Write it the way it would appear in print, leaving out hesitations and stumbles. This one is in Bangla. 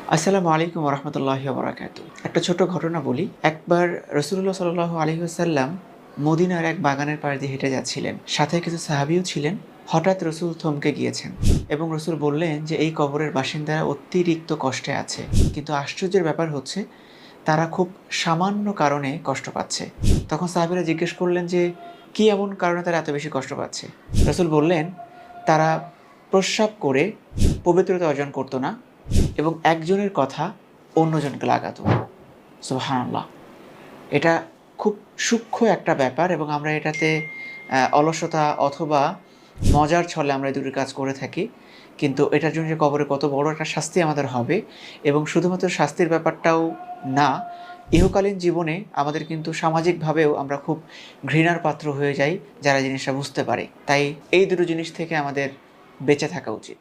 আসসালামু আলাইকুম রহমতুল্লাহি বারাকাতু। একটা ছোট ঘটনা বলি। একবার রাসূলুল্লাহ সাল্লাল্লাহু আলাইহি ওয়াসাল্লাম মদিনার এক বাগানের পাশ দিয়ে হেঁটে যাচ্ছিলেন। সাথে কিছু সাহাবীও ছিলেন। হঠাৎ রাসূল থমকে গিয়েছেন এবং রাসূল বললেন যে, "এই কবরের বাসিন্দারা অতিরিক্ত কষ্টে আছে। কিন্তু আশ্চর্যের ব্যাপার হচ্ছে তারা খুব সামান্য কারণে কষ্ট পাচ্ছে।" তখন সাহাবীরা জিজ্ঞেস করলেন যে, "কি এমন কারণে তারা এত বেশি কষ্ট পাচ্ছে?" রাসূল বললেন, "তারা প্রস্রাব করে পবিত্রতা অর্জন করত না এবং একজনের কথা অন্যজনকে লাগাতো।" সুবহানাল্লাহ! এটা খুব সূক্ষ্ম একটা ব্যাপার এবং আমরা এটাতে অলসতা অথবা মজার ছলে আমরা এই দুটি কাজ করে থাকি। কিন্তু এটার জন্য যে কবরে কত বড় একটা শাস্তি আমাদের হবে এবং শুধুমাত্র শাস্তির ব্যাপারটাও না, ইহকালীন জীবনে আমাদের কিন্তু সামাজিকভাবেও আমরা খুব ঘৃণার পাত্র হয়ে যাই যারা জিনিসটা বুঝতে পারে। তাই এই দুটো জিনিস থেকে আমাদের বেঁচে থাকা উচিত।